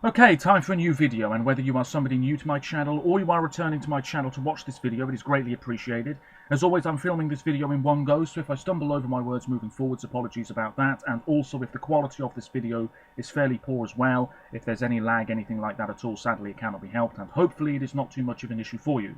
Okay, time for a new video, and whether you are somebody new to my channel or you are returning to my channel to watch this video, it is greatly appreciated. As always, I'm filming this video in one go, so if I stumble over my words moving forwards, apologies about that, and also if the quality of this video is fairly poor as well, if there's any lag, anything like that at all, sadly it cannot be helped, and hopefully it is not too much of an issue for you.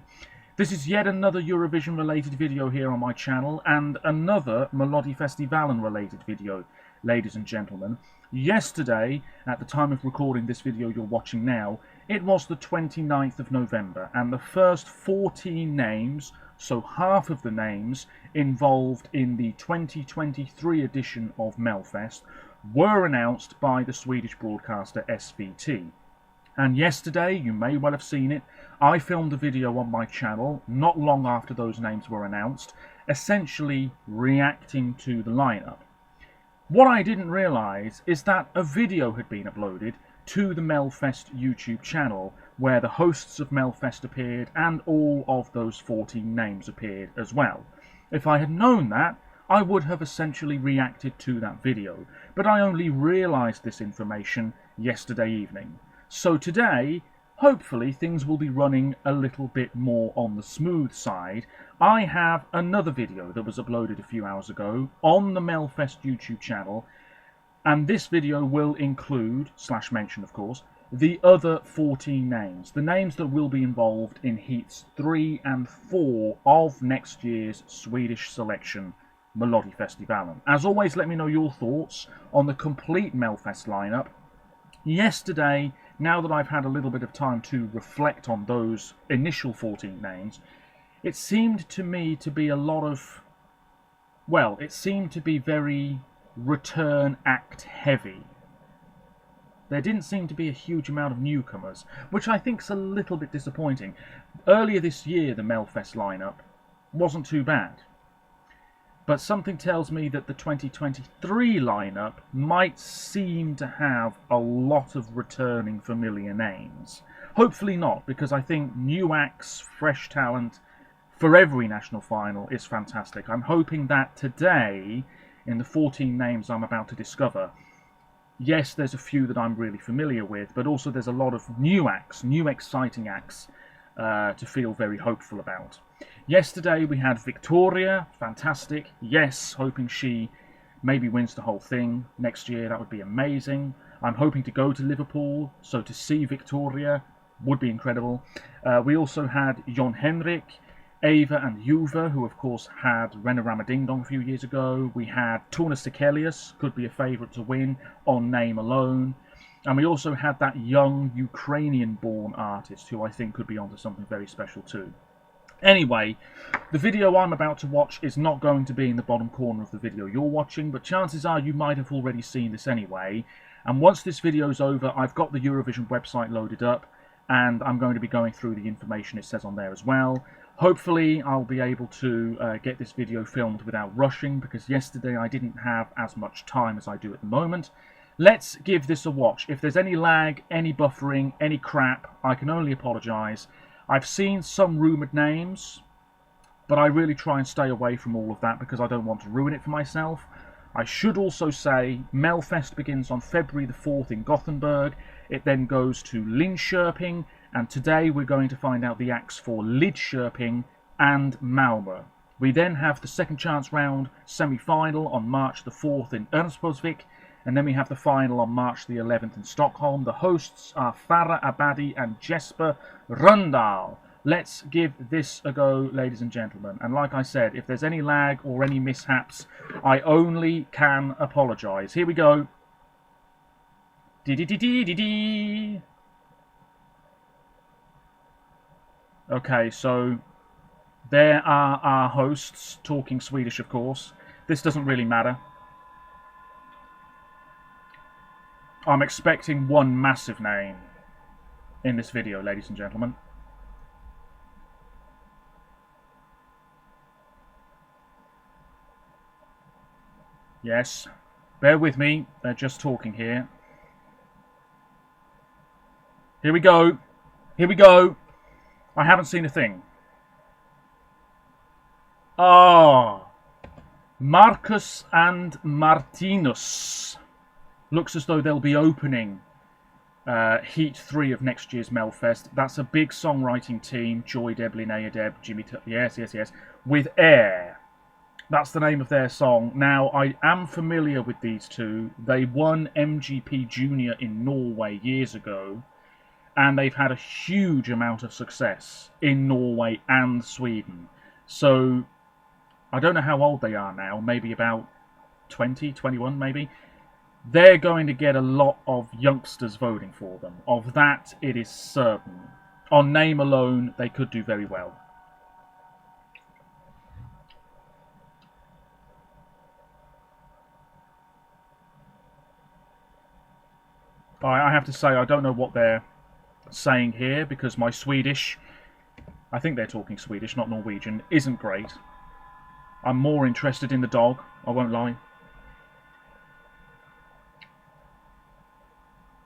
This is yet another Eurovision related video here on my channel, and another Melodifestivalen related video, ladies and gentlemen. Yesterday, at the time of recording this video you're watching now, it was the 29th of November, and the first 14 names, so half of the names involved in the 2023 edition of Melfest, were announced by the Swedish broadcaster SVT. And yesterday, you may well have seen it, I filmed a video on my channel not long after those names were announced, essentially reacting to the lineup. What I didn't realise is that a video had been uploaded to the Melfest YouTube channel where the hosts of Melfest appeared and all of those 14 names appeared as well. If I had known that, I would have essentially reacted to that video, but I only realised this information yesterday evening. So today, hopefully things will be running a little bit more on the smooth side. I have another video that was uploaded a few hours ago on the Melfest YouTube channel, and this video will include, / mention of course, the other 14 names, the names that will be involved in heats 3 and 4 of next year's Swedish selection Melodifestivalen. As always, let me know your thoughts on the complete Melfest lineup. Yesterday, now that I've had a little bit of time to reflect on those initial 14 names, it seemed to me to be a lot of, well, it seemed to be very return act heavy. There didn't seem to be a huge amount of newcomers, which I think is a little bit disappointing. Earlier this year, the Melfest lineup wasn't too bad. But something tells me that the 2023 lineup might seem to have a lot of returning familiar names. Hopefully not, because I think new acts, fresh talent for every national final is fantastic. I'm hoping that today, in the 14 names I'm about to discover, yes, there's a few that I'm really familiar with, but also there's a lot of new acts, new exciting acts to feel very hopeful about. Yesterday we had Victoria, fantastic. Yes, hoping she maybe wins the whole thing next year. That would be amazing. I'm hoping to go to Liverpool, so to see Victoria would be incredible. We also had Jon Henrik, Ava and Juva, who of course had Renarama Ding Dong a few years ago. We had Torna Sikelius, could be a favourite to win on name alone. And we also had that young Ukrainian-born artist who I think could be onto something very special too. Anyway, the video I'm about to watch is not going to be in the bottom corner of the video you're watching, but chances are you might have already seen this anyway. And once this video's over, I've got the Eurovision website loaded up, and I'm going to be going through the information it says on there as well. Hopefully I'll be able to get this video filmed without rushing, because yesterday I didn't have as much time as I do at the moment. Let's give this a watch. If there's any lag, any buffering, any crap, I can only apologise. I've seen some rumoured names, but I really try and stay away from all of that because I don't want to ruin it for myself. I should also say Melfest begins on February the 4th in Gothenburg. It then goes to Linköping, and today we're going to find out the acts for Lidköping and Malmö. We then have the second chance round semi-final on March the 4th in Örnsköldsvik, and then we have the final on March the 11th in Stockholm. The hosts are Farah Abadi and Jesper Rönndahl. Let's give this a go, ladies and gentlemen. And like I said, if there's any lag or any mishaps, I only can apologise. Here we go. Dee-dee-dee-dee-dee-dee. Okay, so there are our hosts, talking Swedish of course. This doesn't really matter. I'm expecting one massive name in this video, ladies and gentlemen. Yes, bear with me, they're just talking here. Here we go. Here we go. I haven't seen a thing. Ah, Marcus and Martinus. Looks as though they'll be opening Heat 3 of next year's Melfest. That's a big songwriting team. Joy Deb, Linnea Deb, Jimmy... Yes. With Air. That's the name of their song. Now, I am familiar with these two. They won MGP Junior in Norway years ago. And they've had a huge amount of success in Norway and Sweden. So, I don't know how old they are now. Maybe about 20, 21 maybe. They're going to get a lot of youngsters voting for them. Of that, it is certain. On name alone, they could do very well. I have to say, I don't know what they're saying here, because my Swedish, I think they're talking Swedish, not Norwegian, isn't great. I'm more interested in the dog, I won't lie.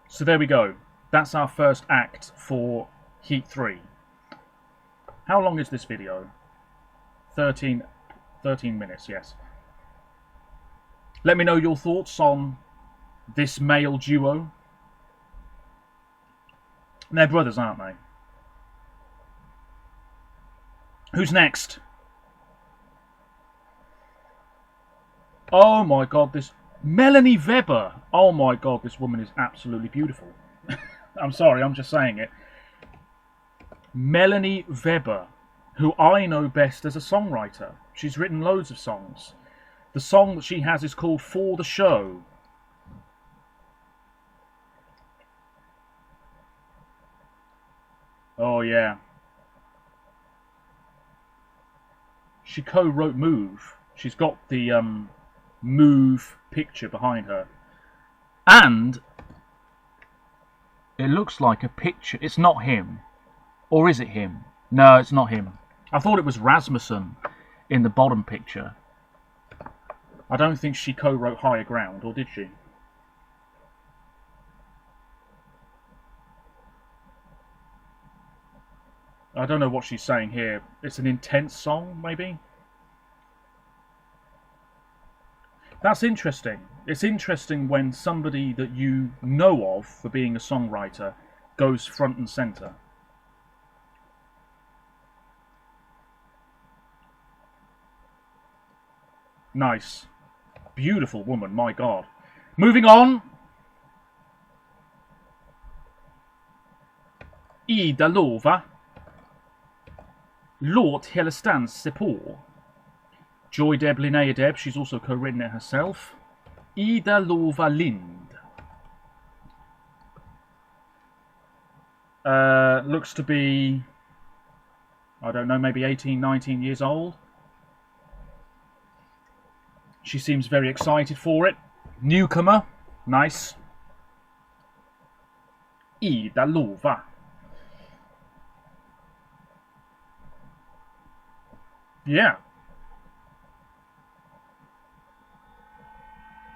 So there we go. That's our first act for Heat 3. How long is this video? 13 minutes, yes. Let me know your thoughts on this male duo. They're brothers, aren't they? Who's next? Oh my god, this... Melanie Weber! Oh my god, this woman is absolutely beautiful. I'm sorry, I'm just saying it. Melanie Weber, who I know best as a songwriter. She's written loads of songs. The song that she has is called For the Show. Oh yeah. She co-wrote Move. She's got the Move picture behind her. And it looks like a picture. It's not him. Or is it him? No, it's not him. I thought it was Rasmussen in the bottom picture. I don't think she co-wrote Higher Ground, or did she? I don't know what she's saying here. It's an intense song, maybe? That's interesting. It's interesting when somebody that you know of for being a songwriter goes front and centre. Nice. Beautiful woman, my God. Moving on. Ida Lova. Låt hela stan se på. Joy Deb, Linnea Deb, she's also co-written it herself. Ida Lova Lind. Looks to be, I don't know, maybe 18, 19 years old. She seems very excited for it. Newcomer. Nice. Ida Lova. Yeah.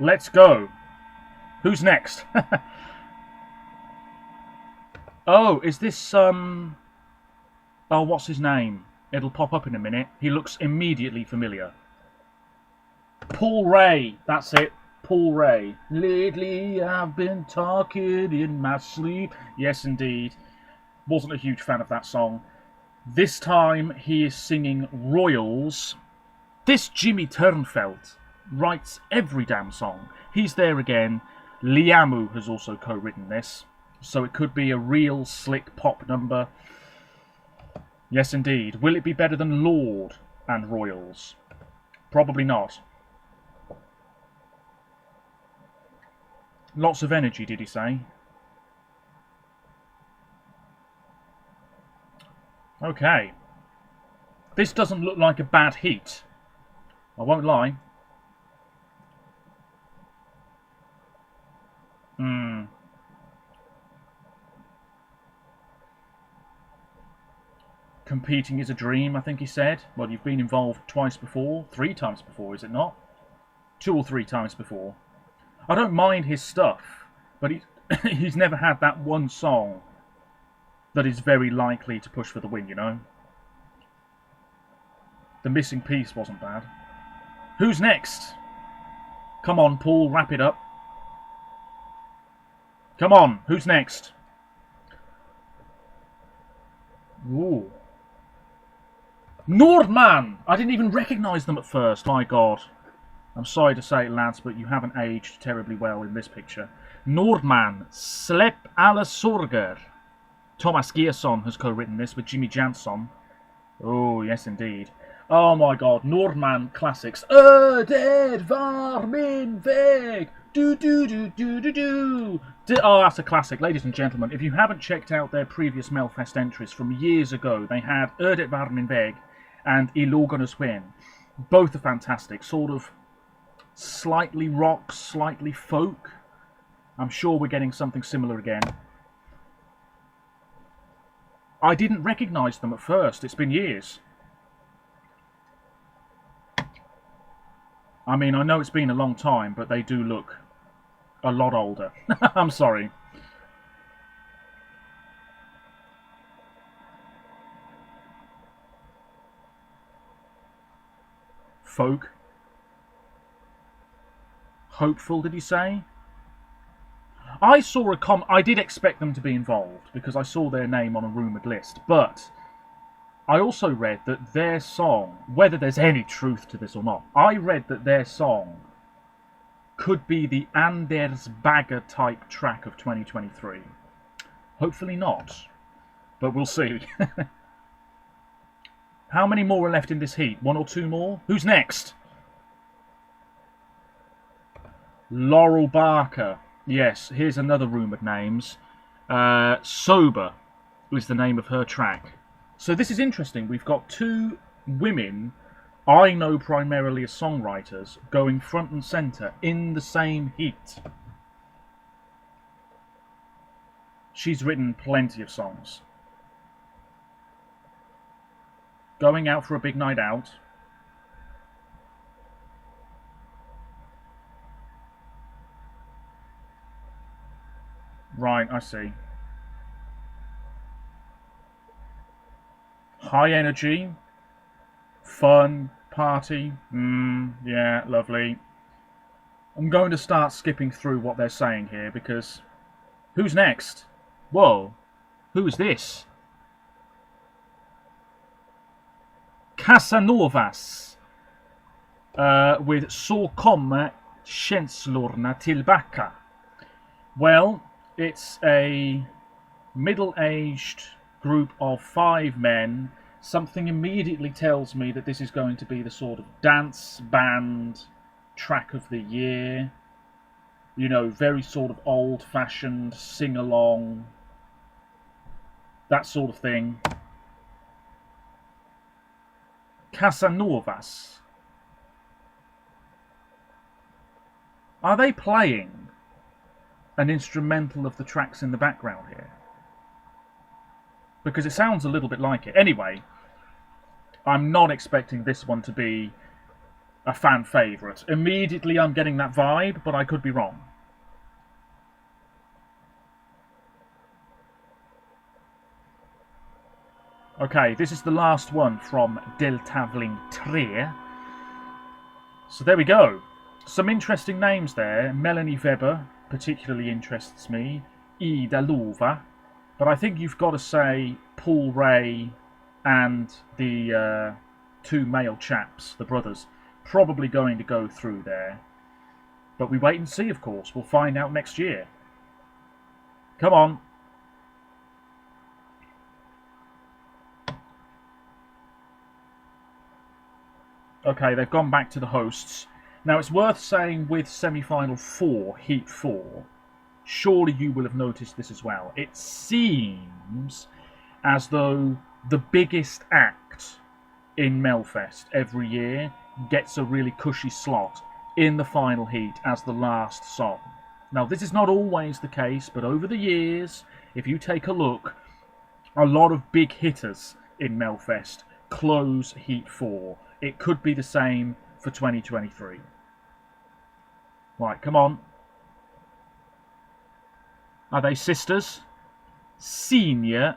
Let's go. Who's next? Oh, is this, oh, what's his name? It'll pop up in a minute. He looks immediately familiar. Paul Ray. That's it. Paul Ray. Lately I've been talking in my sleep. Yes, indeed. Wasn't a huge fan of that song. This time he is singing Royals. This Jimmy Turnfelt writes every damn song. He's there again. Liamu has also co-written this. So it could be a real slick pop number. Yes, indeed. Will it be better than Lord and Royals? Probably not. Lots of energy, did he say? Okay. This doesn't look like a bad heat. I won't lie. Competing is a dream, I think he said. Well, you've been involved twice before. 3 times before, is it not? 2 or 3 times before. I don't mind his stuff, but he's never had that one song that is very likely to push for the win, you know? The Missing Piece wasn't bad. Who's next? Come on, Paul, wrap it up. Come on, who's next? Ooh. Nordman! I didn't even recognise them at first. My God. I'm sorry to say it, lads, but you haven't aged terribly well in this picture. Nordman, Släpp alla sorger. Thomas Gierson has co-written this with Jimmy Jansson. Oh, yes, indeed. Oh, my God. Nordman classics. Det var min väg. Do. Oh, that's a classic. Ladies and gentlemen, if you haven't checked out their previous Melfest entries from years ago, they had Det var min väg and I Lågornas Vän. Both are fantastic. Sort of slightly rock, slightly folk. I'm sure we're getting something similar again. I didn't recognise them at first. It's been years. I mean, I know it's been a long time, but they do look a lot older. I'm sorry. Folk. Hopeful, did he say? I saw I did expect them to be involved because I saw their name on a rumoured list, but I also read that their song, whether there's any truth to this or not, I read that their song could be the Anders Bagger type track of 2023. Hopefully not, but we'll see. How many more are left in this heat? One or two more? Who's next? Laurel Barker. Yes, here's another rumoured names. Sober is the name of her track. So this is interesting. We've got two women I know primarily as songwriters going front and centre in the same heat. She's written plenty of songs. Going out for a big night out. Right, I see. High energy, fun, party. Yeah, lovely. I'm going to start skipping through what they're saying here because who's next? Whoa, who is this? Casanovas with Så kommer känslorna tillbaka. Well, it's a middle-aged group of 5 men. Something immediately tells me that this is going to be the sort of dance band track of the year. You know, very sort of old-fashioned, sing-along, that sort of thing. Casanovas. Are they playing an instrumental of the tracks in the background here? Because it sounds a little bit like it. Anyway, I'm not expecting this one to be a fan favourite. Immediately I'm getting that vibe, but I could be wrong. Okay, this is the last one from deltävling 3. So there we go. Some interesting names there. Melanie Weber particularly interests me. Ida Lova. But I think you've got to say Paul Ray and the 2 male chaps, the brothers, probably going to go through there. But we wait and see, of course. We'll find out next year. Come on. Okay, they've gone back to the hosts. Now, it's worth saying with semi-final 4, Heat 4, surely you will have noticed this as well. It seems as though the biggest act in Melfest every year gets a really cushy slot in the final heat as the last song. Now, this is not always the case, but over the years, if you take a look, a lot of big hitters in Melfest close Heat 4. It could be the same for 2023. Right, come on. Are they sisters? Senior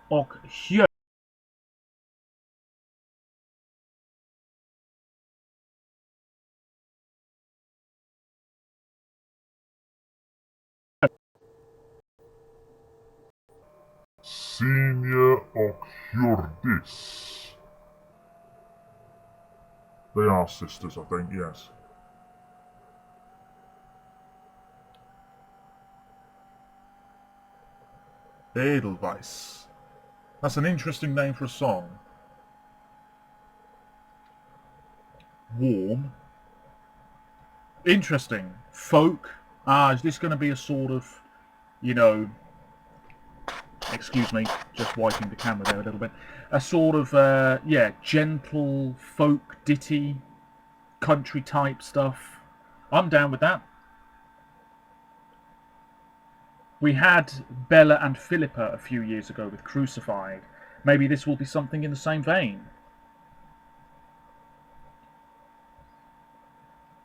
och Hjö. Xenia och Hjordis. They are sisters, I think, yes. Edelweiss. That's an interesting name for a song. Warm. Interesting. Folk. Is this going to be a sort of, you know, excuse me, just wiping the camera there a little bit, a sort of, yeah, gentle folk ditty, country type stuff? I'm down with that. We had Bella and Philippa a few years ago with Crucified. Maybe this will be something in the same vein.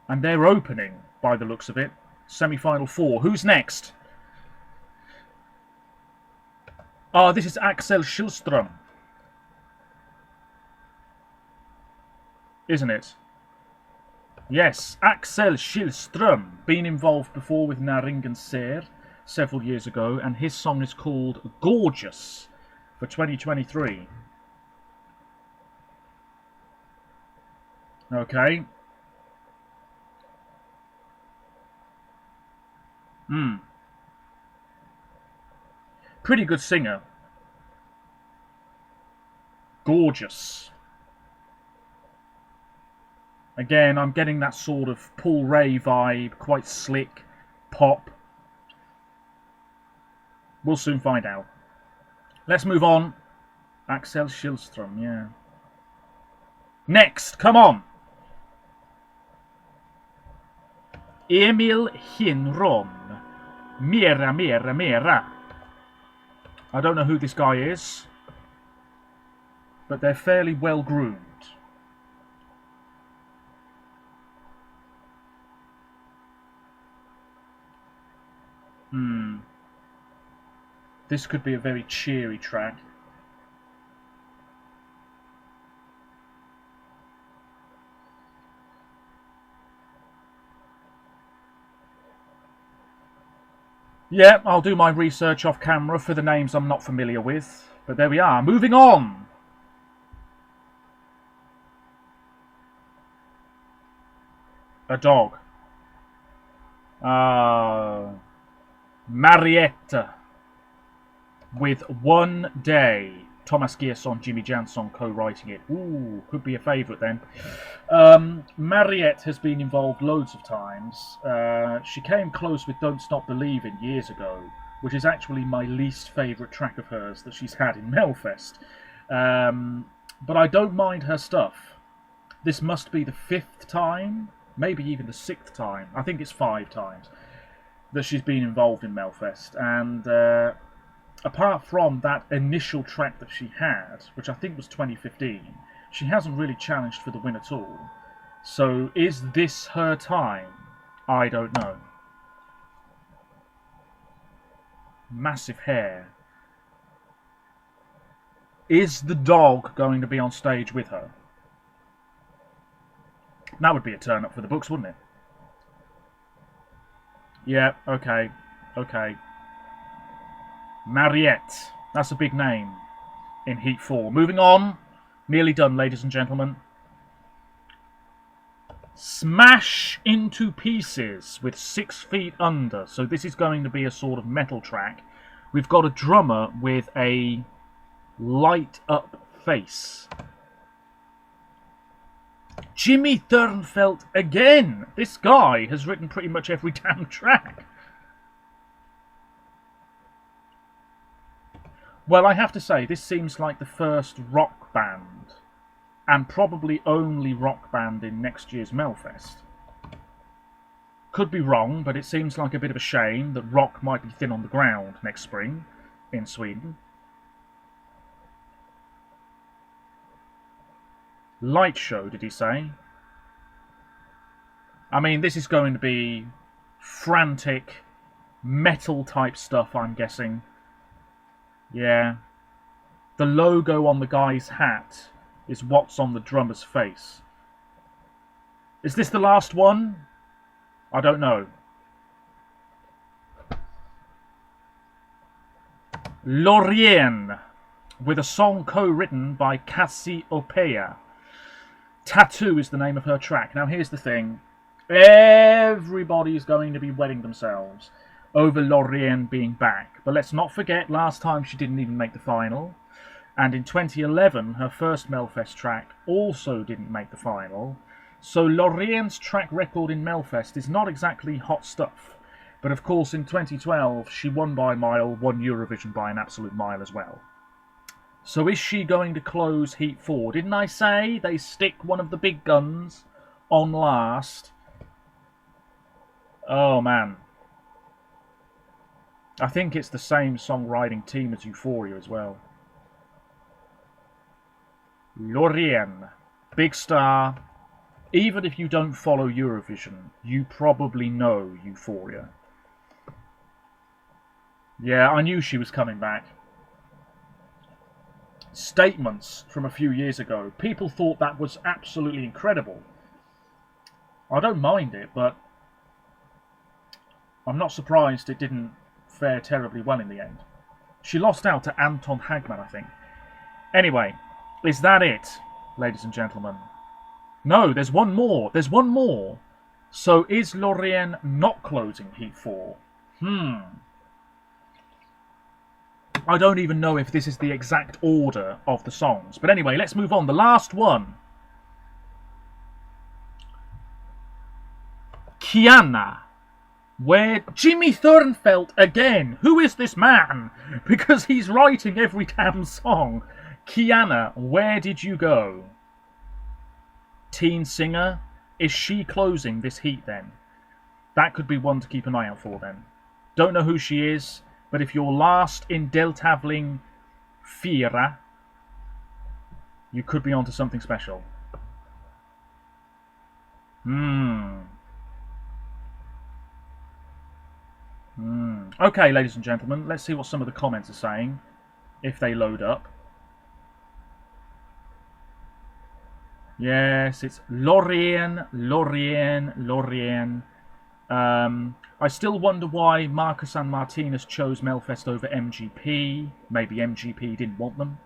And they're opening, by the looks of it. Semi-final 4. Who's next? This is Axel Schillström. Isn't it? Yes, Axel Schillström. Been involved before with Naringen Ser several years ago, and his song is called Gorgeous for 2023. Okay. Pretty good singer. Gorgeous. Again, I'm getting that sort of Paul Ray vibe, quite slick, pop. We'll soon find out. Let's move on. Axel Schillström, yeah. Next, come on. Emil Hinron. Mera, mera, mera. I don't know who this guy is, but they're fairly well groomed. This could be a very cheery track. Yeah, I'll do my research off camera for the names I'm not familiar with. But there we are. Moving on. A dog. Marietta. With One Day. Thomas Gierson, Jimmy Jansson co-writing it. Ooh, could be a favourite then. Mariette has been involved loads of times. She came close with Don't Stop Believing years ago, which is actually my least favourite track of hers that she's had in Melfest. But I don't mind her stuff. This must be the 5th time, maybe even the 6th time. I think it's 5 times that she's been involved in Melfest. And apart from that initial track that she had, which I think was 2015, she hasn't really challenged for the win at all. So is this her time? I don't know. Massive hair. Is the dog going to be on stage with her? That would be a turn up for the books, wouldn't it? Yeah, okay. Okay. Mariette. That's a big name in Heat 4. Moving on. Nearly done, ladies and gentlemen. Smash Into Pieces with 6 Feet Under. So this is going to be a sort of metal track. We've got a drummer with a light up face. Jimmy Thernfeld again. This guy has written pretty much every damn track. Well, I have to say, this seems like the first rock band, and probably only rock band in next year's Melfest. Could be wrong, but it seems like a bit of a shame that rock might be thin on the ground next spring in Sweden. Light show, did he say? I mean, this is going to be frantic, metal-type stuff, I'm guessing. Yeah. The logo on the guy's hat is what's on the drummer's face. Is this the last one? I don't know. Lorien, with a song co-written by Cassiopeia. Tattoo is the name of her track. Now here's the thing. Everybody's going to be wetting themselves over Lorien being back. But let's not forget, last time she didn't even make the final. And in 2011, her first Melfest track also didn't make the final. So Lorien's track record in Melfest is not exactly hot stuff. But of course in 2012, she won by a mile, won Eurovision by an absolute mile as well. So is she going to close Heat 4? Didn't I say they stick one of the big guns on last? Oh man. I think it's the same songwriting team as Euphoria as well. Lorien, big star. Even if you don't follow Eurovision, you probably know Euphoria. Yeah, I knew she was coming back. Statements from a few years ago. People thought that was absolutely incredible. I don't mind it, but I'm not surprised it didn't fare terribly well in the end. She lost out to Anton Hagman, I think. Anyway, is that it, ladies and gentlemen? No, there's one more. There's one more. So is Lorien not closing Heat 4? I don't even know if this is the exact order of the songs. But anyway, let's move on. The last one. Kiana. Where Jimmy Thornfeld again. Who is this man? Because he's writing every damn song. Kiana, where did you go? Teen singer. Is she closing this heat then? That could be one to keep an eye out for then. Don't know who she is. But if you're last in deltävling 4, you could be onto something special. Okay, ladies and gentlemen, let's see what some of the comments are saying, if they load up. Yes, it's Lorien, Lorien, Lorien. I still wonder why Marcus and Martinez chose Melfest over MGP. Maybe MGP didn't want them.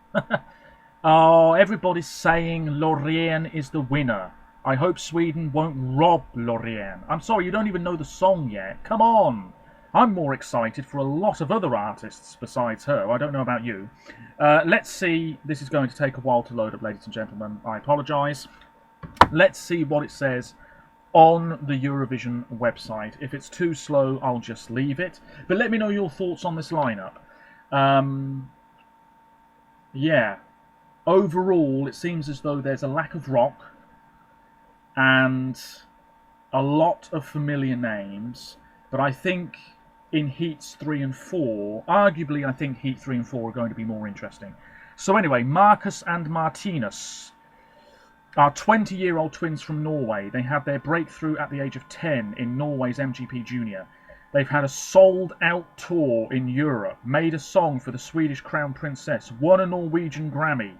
Oh, everybody's saying Lorien is the winner. I hope Sweden won't rob Lorien. I'm sorry, you don't even know the song yet. Come on. I'm more excited for a lot of other artists besides her. I don't know about you. Let's see. This is going to take a while to load up, ladies and gentlemen. I apologise. Let's see what it says on the Eurovision website. If it's too slow, I'll just leave it. But let me know your thoughts on this lineup. Yeah. Overall, it seems as though there's a lack of rock and a lot of familiar names. But I think in Heats 3 and 4, arguably I think Heat 3 and 4 are going to be more interesting. So anyway, Marcus and Martinez are 20-year-old twins from Norway. They had their breakthrough at the age of 10 in Norway's MGP Junior. They've had a sold-out tour in Europe, made a song for the Swedish Crown Princess, won a Norwegian Grammy.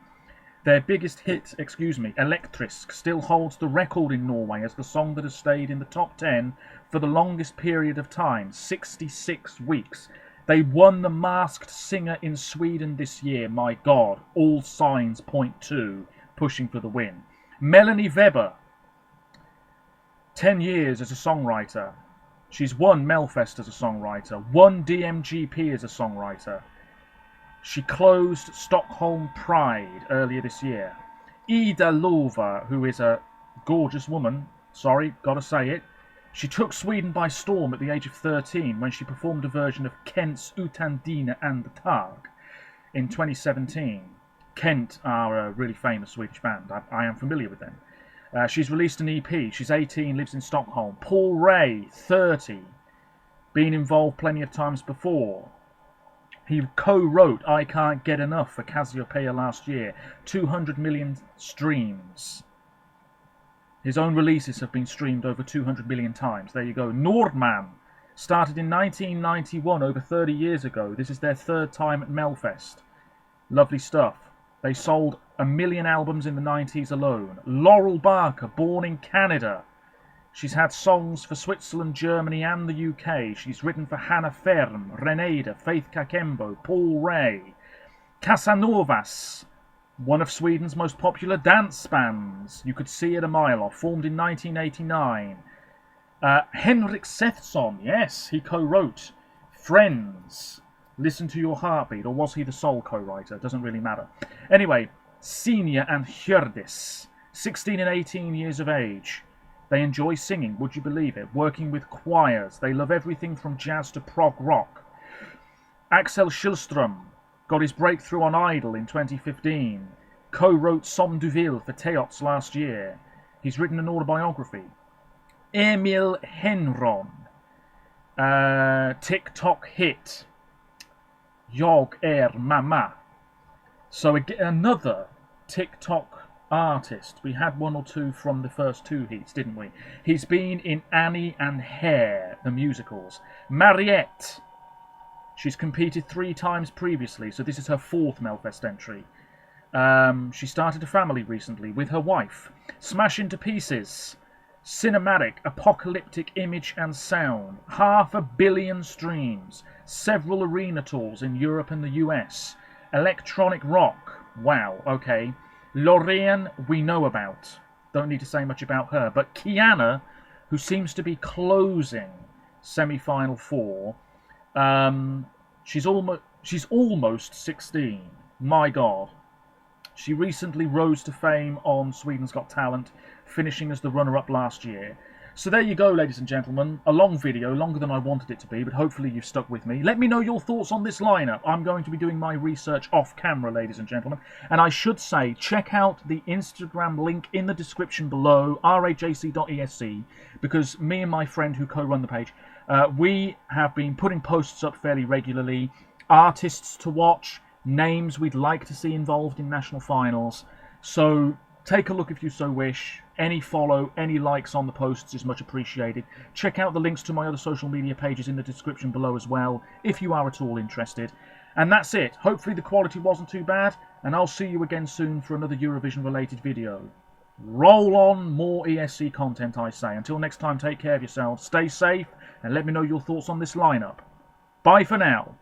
Their biggest hit, Elektrisk, still holds the record in Norway as the song that has stayed in the top 10 for the longest period of time, 66 weeks. They won the Masked Singer in Sweden this year. My God, all signs point to pushing for the win. Melanie Weber, 10 years as a songwriter. She's won Melfest as a songwriter, won DMGP as a songwriter. She closed Stockholm Pride earlier this year. Ida Lova, who is a gorgeous woman, sorry, gotta say it, she took Sweden by storm at the age of 13 when she performed a version of Kent's Utan Dina and the Tag in 2017. Kent are a really famous Swedish band. I am familiar with them. She's released an EP. She's 18, lives in Stockholm. Paul Ray, 30, been involved plenty of times before. He co-wrote I Can't Get Enough for Cassiopeia last year. 200 million streams. His own releases have been streamed over 200 million times. There you go. Nordman started in 1991, over 30 years ago. This is their third time at Melfest. Lovely stuff. They sold 1 million albums in the 90s alone. Laurel Barker, born in Canada. She's had songs for Switzerland, Germany and the UK. She's written for Hannah Ferm, Reneda, Faith Kakembo, Paul Ray, Casanovas, one of Sweden's most popular dance bands. You could see it a mile off. Formed in 1989. Henrik Sethson, yes, he co-wrote Friends, Listen to Your Heartbeat, or was he the sole co-writer? Doesn't really matter. Anyway, Senior and Hjördis, 16 and 18 years of age. They enjoy singing, would you believe it? Working with choirs. They love everything from jazz to prog rock. Axel Schillström got his breakthrough on Idol in 2015. Co-wrote Som du vill for Teots last year. He's written an autobiography. Emil Henron. TikTok hit. Jag mamma. So again, another TikTok artist. We had one or two from the first two heats, didn't we? He's been in Annie and Hair, the musicals. Mariette. She's competed 3 times previously, so this is her 4th Melfest entry. She started a family recently with her wife. Smash Into Pieces. Cinematic, apocalyptic image and sound. 500 million streams. Several arena tours in Europe and the US. Electronic rock. Wow, okay. Lorraine, we know about. Don't need to say much about her. But Kiana, who seems to be closing semi-final 4, she's almost 16. My God. She recently rose to fame on Sweden's Got Talent, finishing as the runner-up last year. So there you go, ladies and gentlemen. A long video, longer than I wanted it to be, but hopefully you've stuck with me. Let me know your thoughts on this lineup. I'm going to be doing my research off camera, ladies and gentlemen. And I should say, check out the Instagram link in the description below, rajc.esc, because me and my friend who co-run the page, we have been putting posts up fairly regularly. Artists to watch, names we'd like to see involved in national finals. So take a look if you so wish. Any follow, any likes on the posts is much appreciated. Check out the links to my other social media pages in the description below as well, if you are at all interested. And that's it. Hopefully the quality wasn't too bad, and I'll see you again soon for another Eurovision related video. Roll on, more ESC content, I say. Until next time, take care of yourselves, stay safe, and let me know your thoughts on this lineup. Bye for now.